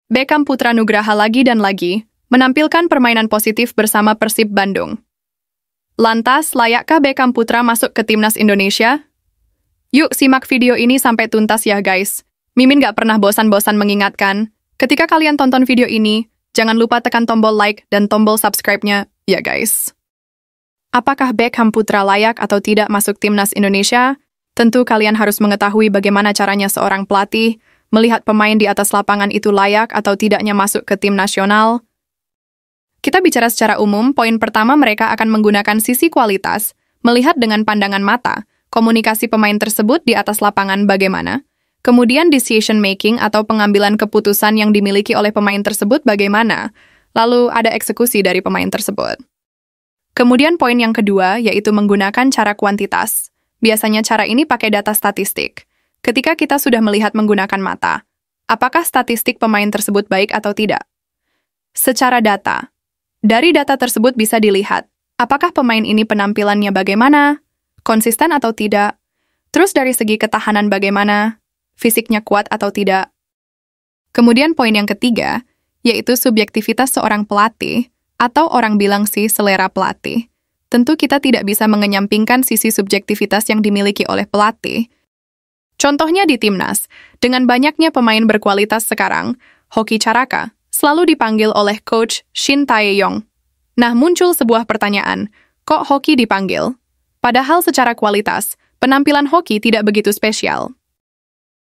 Beckham Putra Nugraha lagi dan lagi menampilkan permainan positif bersama Persib Bandung. Lantas, layakkah Beckham Putra masuk ke timnas Indonesia? Yuk simak video ini sampai tuntas ya guys. Mimin gak pernah bosan-bosan mengingatkan, ketika kalian tonton video ini, jangan lupa tekan tombol like dan tombol subscribe-nya, ya guys. Apakah Beckham Putra layak atau tidak masuk timnas Indonesia? Tentu kalian harus mengetahui bagaimana caranya seorang pelatih melihat pemain di atas lapangan itu layak atau tidaknya masuk ke tim nasional. Kita bicara secara umum, poin pertama mereka akan menggunakan sisi kualitas, melihat dengan pandangan mata, komunikasi pemain tersebut di atas lapangan bagaimana, kemudian decision making atau pengambilan keputusan yang dimiliki oleh pemain tersebut bagaimana, lalu ada eksekusi dari pemain tersebut. Kemudian poin yang kedua yaitu menggunakan cara kuantitas. Biasanya cara ini pakai data statistik. Ketika kita sudah melihat menggunakan mata, apakah statistik pemain tersebut baik atau tidak? Secara data, dari data tersebut bisa dilihat, apakah pemain ini penampilannya bagaimana, konsisten atau tidak, terus dari segi ketahanan bagaimana, fisiknya kuat atau tidak. Kemudian poin yang ketiga, yaitu subjektivitas seorang pelatih, atau orang bilang sih selera pelatih. Tentu kita tidak bisa mengenyampingkan sisi subjektivitas yang dimiliki oleh pelatih. Contohnya di timnas, dengan banyaknya pemain berkualitas sekarang, Hoki Caraka selalu dipanggil oleh Coach Shin Tae-yong. Nah, muncul sebuah pertanyaan, kok Hoki dipanggil? Padahal secara kualitas, penampilan Hoki tidak begitu spesial.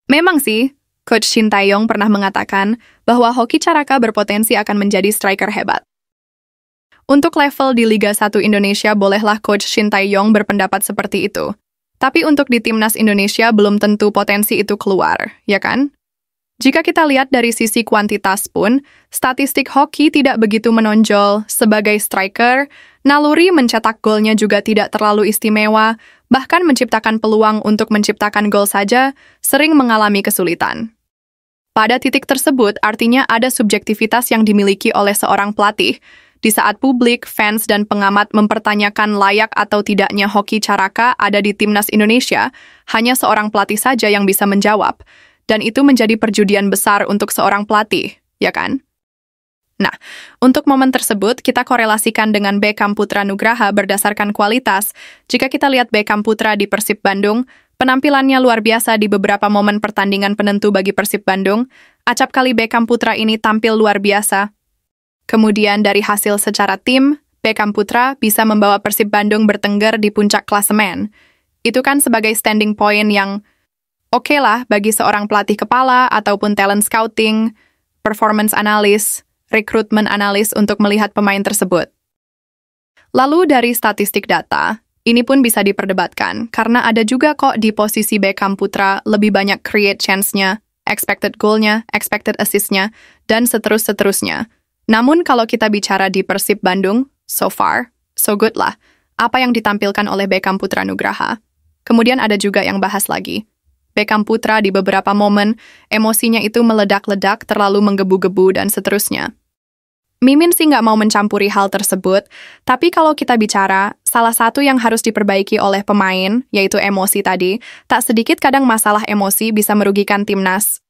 Memang sih, Coach Shin Tae-yong pernah mengatakan bahwa Hoki Caraka berpotensi akan menjadi striker hebat. Untuk level di Liga 1 Indonesia, bolehlah Coach Shin Tae-yong berpendapat seperti itu. Tapi untuk di timnas Indonesia belum tentu potensi itu keluar, ya kan? Jika kita lihat dari sisi kuantitas pun, statistik Hoki tidak begitu menonjol sebagai striker, naluri mencetak golnya juga tidak terlalu istimewa, bahkan menciptakan peluang untuk menciptakan gol saja sering mengalami kesulitan. Pada titik tersebut, artinya ada subjektivitas yang dimiliki oleh seorang pelatih, di saat publik, fans, dan pengamat mempertanyakan layak atau tidaknya Hoki Caraka ada di timnas Indonesia, hanya seorang pelatih saja yang bisa menjawab. Dan itu menjadi perjudian besar untuk seorang pelatih, ya kan? Nah, untuk momen tersebut, kita korelasikan dengan Beckham Putra Nugraha berdasarkan kualitas. Jika kita lihat Beckham Putra di Persib Bandung, penampilannya luar biasa di beberapa momen pertandingan penentu bagi Persib Bandung. Acap kali Beckham Putra ini tampil luar biasa. Kemudian dari hasil secara tim, Beckham Putra bisa membawa Persib Bandung bertengger di puncak klasemen. Itu kan sebagai standing point yang oke lah bagi seorang pelatih kepala ataupun talent scouting, performance analis, rekrutmen analis untuk melihat pemain tersebut. Lalu dari statistik data, ini pun bisa diperdebatkan karena ada juga kok di posisi Beckham Putra lebih banyak create chance-nya, expected goal-nya, expected assist-nya, dan seterusnya. Namun kalau kita bicara di Persib Bandung, so far, so good lah, apa yang ditampilkan oleh Beckham Putra Nugraha. Kemudian ada juga yang bahas lagi. Beckham Putra di beberapa momen, emosinya itu meledak-ledak, terlalu menggebu-gebu, dan seterusnya. Mimin sih nggak mau mencampuri hal tersebut, tapi kalau kita bicara, salah satu yang harus diperbaiki oleh pemain, yaitu emosi tadi, tak sedikit kadang masalah emosi bisa merugikan timnas.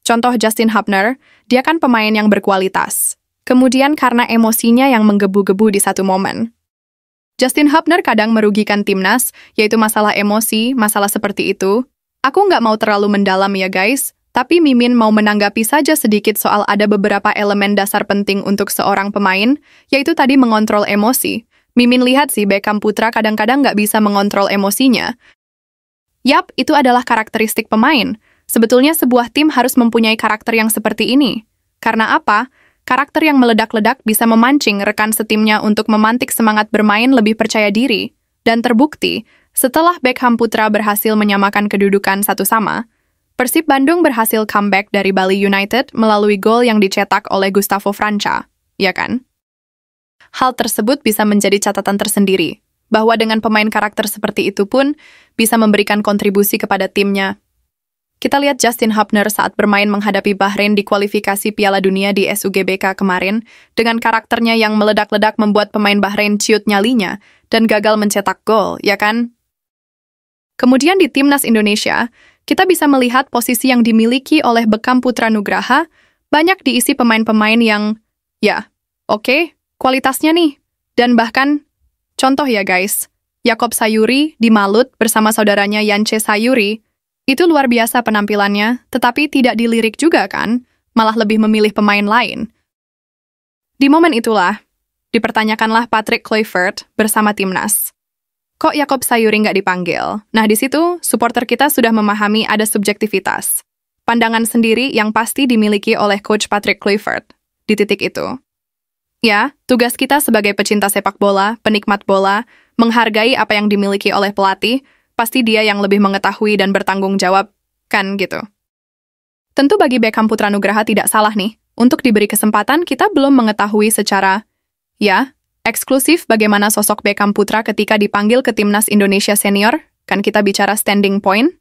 Contoh Justin Hubner, dia kan pemain yang berkualitas. Kemudian karena emosinya yang menggebu-gebu di satu momen. Justin Hubner kadang merugikan timnas, yaitu masalah emosi, masalah seperti itu. Aku nggak mau terlalu mendalam ya guys, tapi Mimin mau menanggapi saja sedikit soal ada beberapa elemen dasar penting untuk seorang pemain, yaitu tadi mengontrol emosi. Mimin lihat sih Beckham Putra kadang-kadang nggak bisa mengontrol emosinya. Yap, itu adalah karakteristik pemain. Sebetulnya sebuah tim harus mempunyai karakter yang seperti ini. Karena apa? Karakter yang meledak-ledak bisa memancing rekan setimnya untuk memantik semangat bermain lebih percaya diri. Dan terbukti, setelah Beckham Putra berhasil menyamakan kedudukan satu sama, Persib Bandung berhasil comeback dari Bali United melalui gol yang dicetak oleh Gustavo Franca, ya kan? Hal tersebut bisa menjadi catatan tersendiri, bahwa dengan pemain karakter seperti itu pun bisa memberikan kontribusi kepada timnya. Kita lihat Justin Hubner saat bermain menghadapi Bahrain di kualifikasi Piala Dunia di SUGBK kemarin, dengan karakternya yang meledak-ledak membuat pemain Bahrain ciut nyalinya dan gagal mencetak gol, ya kan? Kemudian di Timnas Indonesia, kita bisa melihat posisi yang dimiliki oleh Beckham Putra Nugraha Banyak diisi pemain-pemain yang, ya, oke, kualitasnya nih. Dan bahkan, contoh ya guys, Yakob Sayuri di Malut bersama saudaranya Yance Sayuri, itu luar biasa penampilannya, tetapi tidak dilirik juga kan, malah lebih memilih pemain lain. Di momen itulah, dipertanyakanlah Patrick Kluivert bersama timnas. Kok Yakob Sayuri nggak dipanggil? Nah, di situ, supporter kita sudah memahami ada subjektivitas. Pandangan sendiri yang pasti dimiliki oleh Coach Patrick Kluivert di titik itu. Ya, tugas kita sebagai pecinta sepak bola, penikmat bola, menghargai apa yang dimiliki oleh pelatih, pasti dia yang lebih mengetahui dan bertanggung jawab, kan gitu. Tentu bagi Beckham Putra Nugraha tidak salah nih, untuk diberi kesempatan kita belum mengetahui secara, ya, eksklusif bagaimana sosok Beckham Putra ketika dipanggil ke timnas Indonesia senior, kan kita bicara standing point.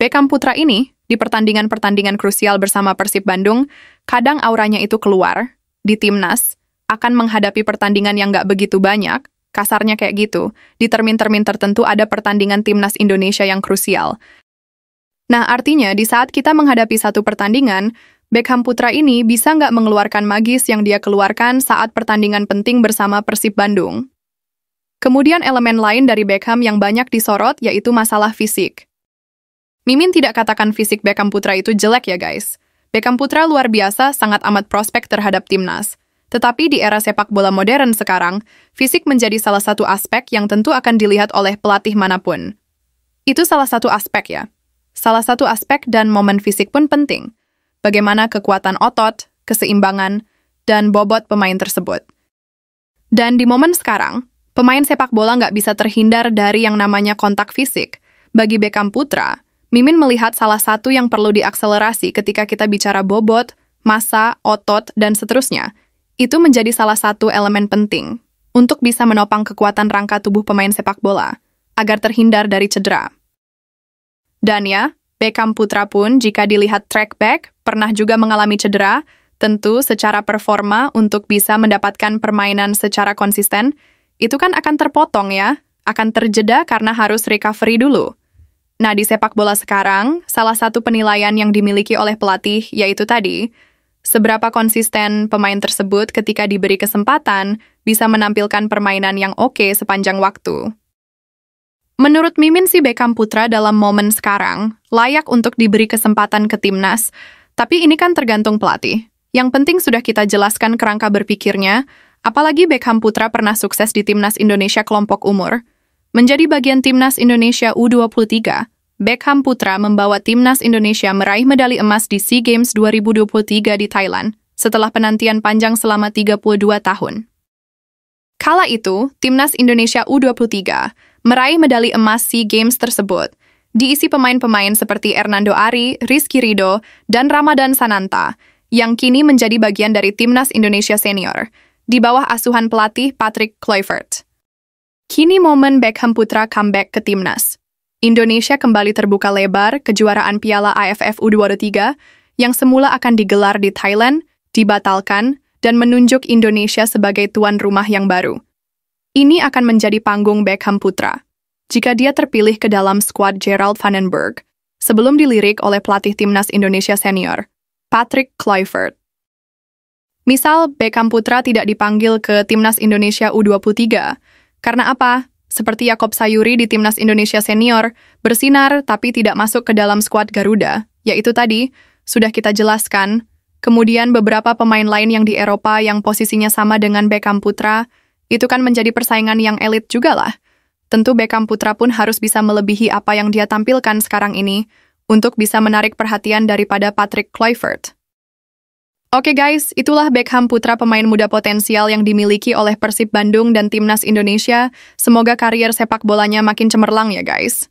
Beckham Putra ini, di pertandingan-pertandingan krusial bersama Persib Bandung, kadang auranya itu keluar, di timnas, akan menghadapi pertandingan yang nggak begitu banyak, kasarnya kayak gitu, di termin-termin tertentu ada pertandingan timnas Indonesia yang krusial. Nah, artinya di saat kita menghadapi satu pertandingan, Beckham Putra ini bisa nggak mengeluarkan magis yang dia keluarkan saat pertandingan penting bersama Persib Bandung. Kemudian elemen lain dari Beckham yang banyak disorot yaitu masalah fisik. Mimin tidak katakan fisik Beckham Putra itu jelek ya guys. Beckham Putra luar biasa, sangat amat prospek terhadap timnas. Tetapi di era sepak bola modern sekarang, fisik menjadi salah satu aspek yang tentu akan dilihat oleh pelatih manapun. Itu salah satu aspek ya. Salah satu aspek dan momen fisik pun penting. Bagaimana kekuatan otot, keseimbangan, dan bobot pemain tersebut. Dan di momen sekarang, pemain sepak bola nggak bisa terhindar dari yang namanya kontak fisik. Bagi Beckham Putra, Mimin melihat salah satu yang perlu diakselerasi ketika kita bicara bobot, massa, otot, dan seterusnya. Itu menjadi salah satu elemen penting untuk bisa menopang kekuatan rangka tubuh pemain sepak bola, agar terhindar dari cedera. Dan ya, Beckham Putra pun jika dilihat track back, pernah juga mengalami cedera, tentu secara performa untuk bisa mendapatkan permainan secara konsisten, itu kan akan terpotong ya, akan terjeda karena harus recovery dulu. Nah, di sepak bola sekarang, salah satu penilaian yang dimiliki oleh pelatih yaitu tadi, seberapa konsisten pemain tersebut ketika diberi kesempatan bisa menampilkan permainan yang oke sepanjang waktu. Menurut Mimin sih Beckham Putra dalam momen sekarang layak untuk diberi kesempatan ke timnas, tapi ini kan tergantung pelatih. Yang penting sudah kita jelaskan kerangka berpikirnya, apalagi Beckham Putra pernah sukses di timnas Indonesia kelompok umur. Menjadi bagian timnas Indonesia U23, Beckham Putra membawa timnas Indonesia meraih medali emas di SEA Games 2023 di Thailand, setelah penantian panjang selama 32 tahun. Kala itu, timnas Indonesia U23 meraih medali emas SEA Games tersebut, diisi pemain-pemain seperti Hernando Ari, Rizky Ridho, dan Ramadan Sananta, yang kini menjadi bagian dari timnas Indonesia senior, di bawah asuhan pelatih Patrick Kluivert. Kini momen Beckham Putra comeback ke timnas. Indonesia kembali terbuka lebar kejuaraan Piala AFF U23 yang semula akan digelar di Thailand, dibatalkan, dan menunjuk Indonesia sebagai tuan rumah yang baru. Ini akan menjadi panggung Beckham Putra, jika dia terpilih ke dalam skuad Gerald Vandenberg, sebelum dilirik oleh pelatih timnas Indonesia senior, Patrick Kluivert. Misal, Beckham Putra tidak dipanggil ke timnas Indonesia U23, karena apa? Seperti Yakob Sayuri di timnas Indonesia senior, bersinar tapi tidak masuk ke dalam skuad Garuda, yaitu tadi, sudah kita jelaskan. Kemudian beberapa pemain lain yang di Eropa yang posisinya sama dengan Beckham Putra, itu kan menjadi persaingan yang elit juga lah. Tentu Beckham Putra pun harus bisa melebihi apa yang dia tampilkan sekarang ini, untuk bisa menarik perhatian daripada Patrick Kluivert. Oke guys, itulah Beckham Putra, pemain muda potensial yang dimiliki oleh Persib Bandung dan timnas Indonesia. Semoga karier sepak bolanya makin cemerlang ya guys.